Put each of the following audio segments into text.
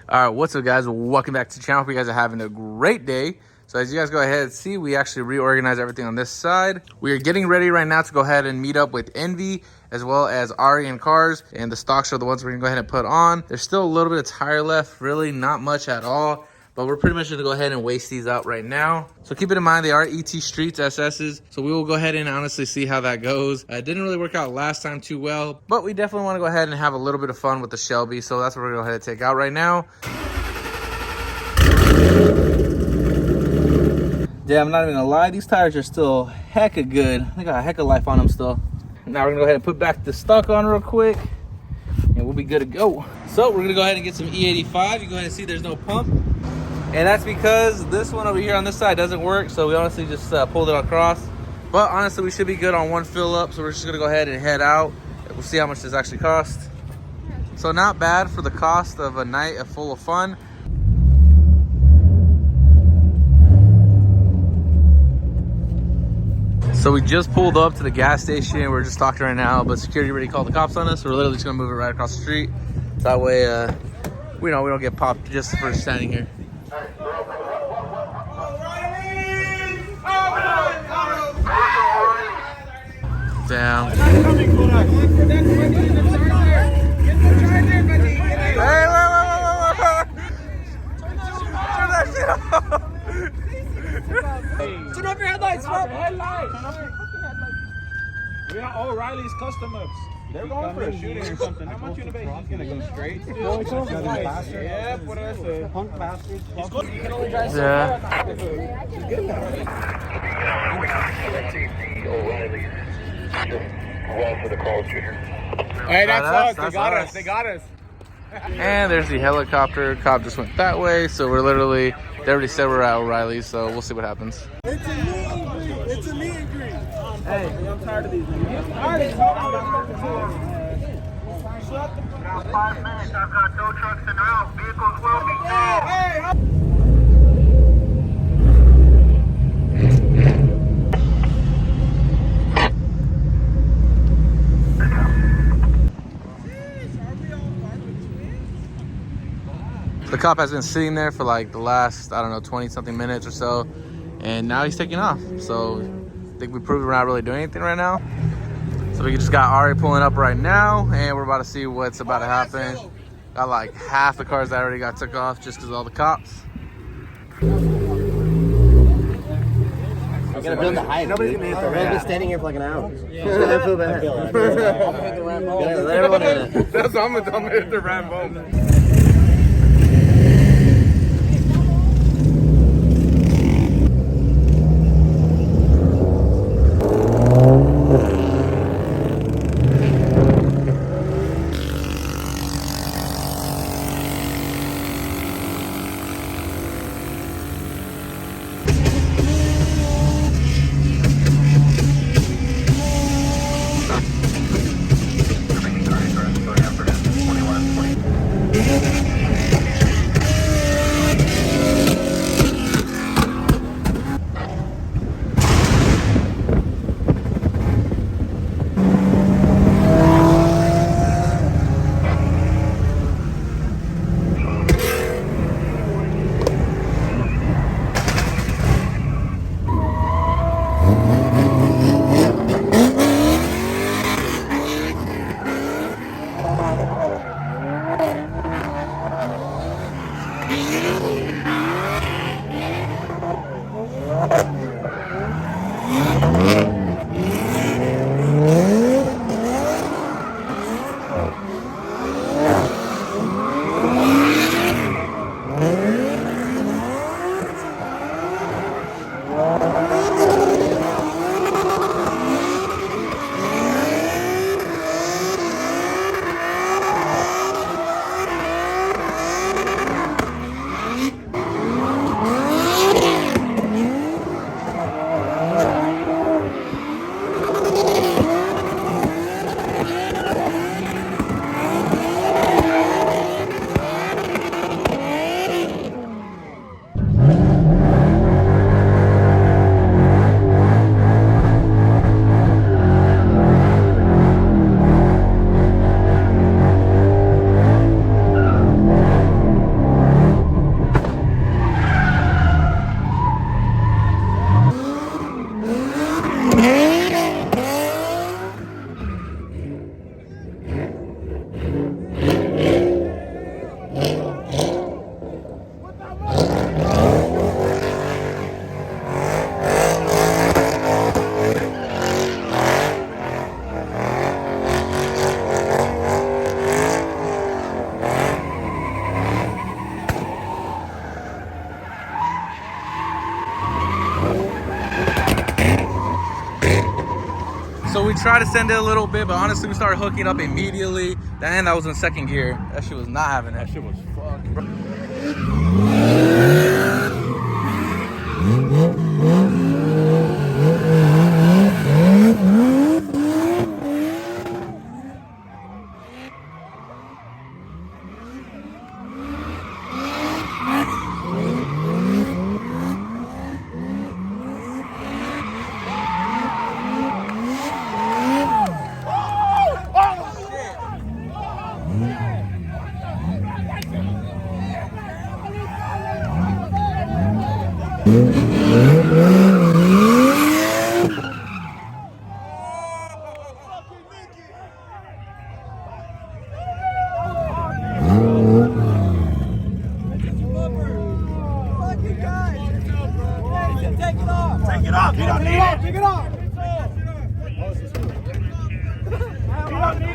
All right, what's up, guys? Welcome back to the channel. Hope you guys are having a great day. So as you guys go ahead and see, we actually reorganized everything on this side. We are getting ready right now to go ahead and meet up with Envy as well as Ari and Cars. And the stocks are the ones we're gonna go ahead and put on. There's still a little bit of tire left, really not much at all. But we're pretty much gonna go ahead and waste these out right now. So keep it in mind, they are ET Streets SS's. So we will go ahead and honestly see how that goes. It didn't really work out last time too well, but we definitely wanna go ahead and have a little bit of fun with the Shelby. So that's what we're gonna go ahead and take out right now. Yeah, I'm not even gonna lie, these tires are still hecka good. They got a heck of life on them still. Now we're gonna go ahead and put back the stock on real quick and we'll be good to go. So we're gonna go ahead and get some E85. You go ahead and see there's no pump. And that's because this one over here on this side doesn't work. So we honestly just pulled it across. But honestly, we should be good on one fill up. So we're just gonna go ahead and head out. We'll see how much this actually costs. So not bad for the cost of a night full of fun. So we just pulled up to the gas station. We're just talking right now, but security already called the cops on us. So we're literally just gonna move it right across the street. So that way, we don't get popped just for standing here. Damn. Hey, wait. Turn that shit off. Turn off your headlights, bro. Headlights. We got O'Reilly's customers. They're going for a shooting or something. How much you gonna bet he's gonna go straight? Yeah, what did I say? Punk bastard. You can only drive so far. Hey, that's us. They got us. They got us. And there's the helicopter. Cop just went that way. So we're literally, they already said we're at O'Reilly's, so we'll see what happens. It's a meet and greet. It's a meet and greet. Hey, I'm tired of these niggas. Now 5 minutes, I've got tow trucks en route. Vehicles will be towed. The cop has been sitting there for like the last, I don't know, 20 something minutes or so. And now he's taking off. So I think we proved we're not really doing anything right now. So we just got Ari pulling up right now and we're about to see what's about to happen. Got like half the cars that already got took off just because of all the cops. I gotta build the hype. Nobody's gonna answer. We'll be standing here for like an hour. I feel bad. I'm gonna hit the Rambo. Let everyone in it. That's what I'm gonna hit the Rambo. So we tried to send it a little bit, but honestly, we started hooking up immediately. Then that was in second gear. That shit was not having it. That shit was fucked. Take it off. You don't need it. Take it off. You don't need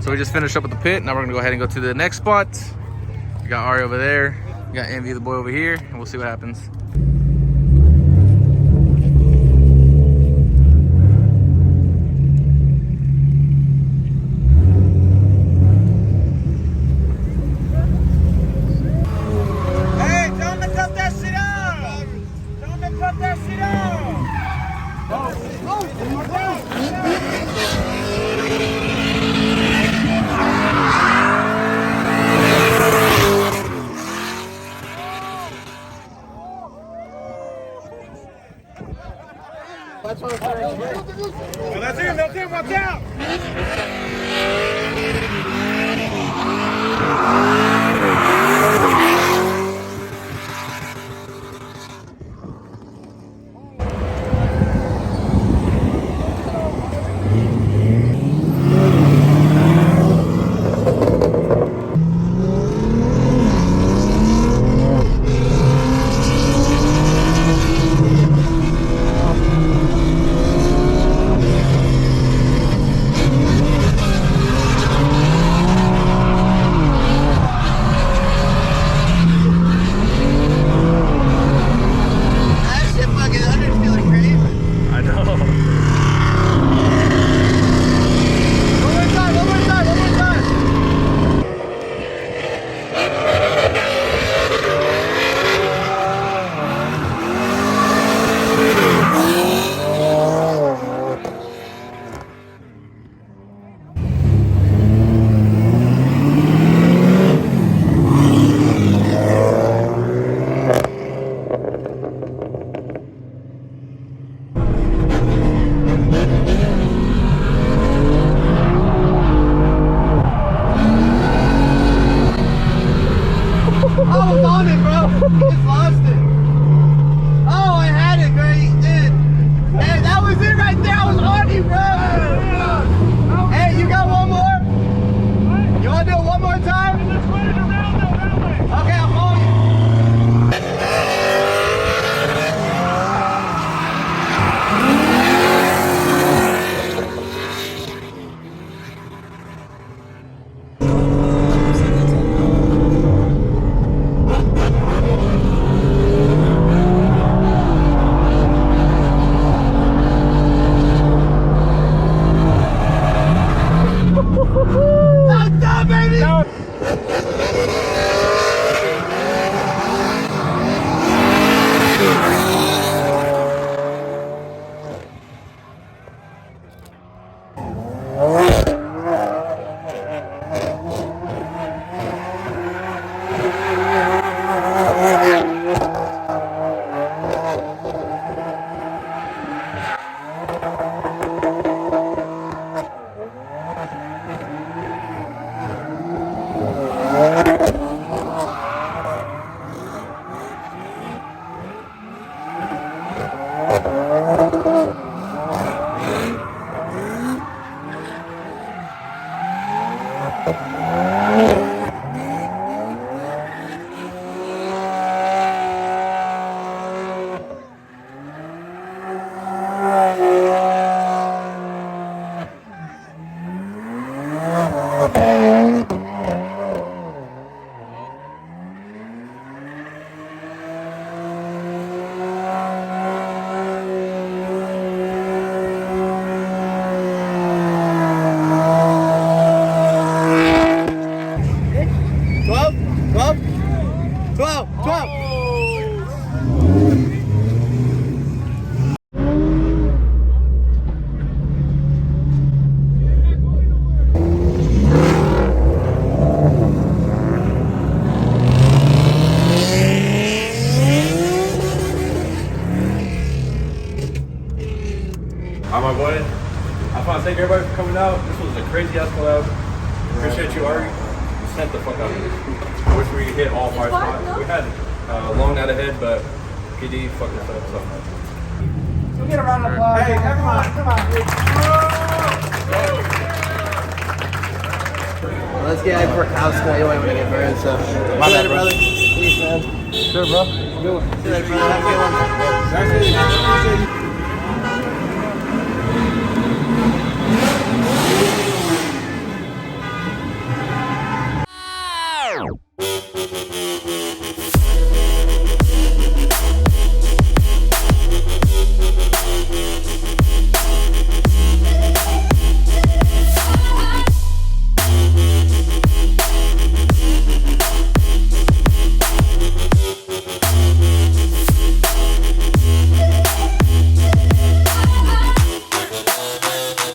So we just finished up with the pit. Now we're gonna go ahead and go to the next spot. We got Ari over there. We got Envy the boy over here, and we'll see what happens. Hey, tell him to cut that shit out. Tell him to cut that shit out. to thank everybody for coming out. This was a crazy ass collab. Appreciate you, Ari. You sent the fuck out of it. I wish we hit all 5 spots. We had a long night ahead, but PD fucked us up. So. We'll get a round of applause. Hey, come on. Let's get hype for house tonight. You want to get burned, so. My bad, brother. Peace, man. Sure, bro. See you later, brother. Have a good one.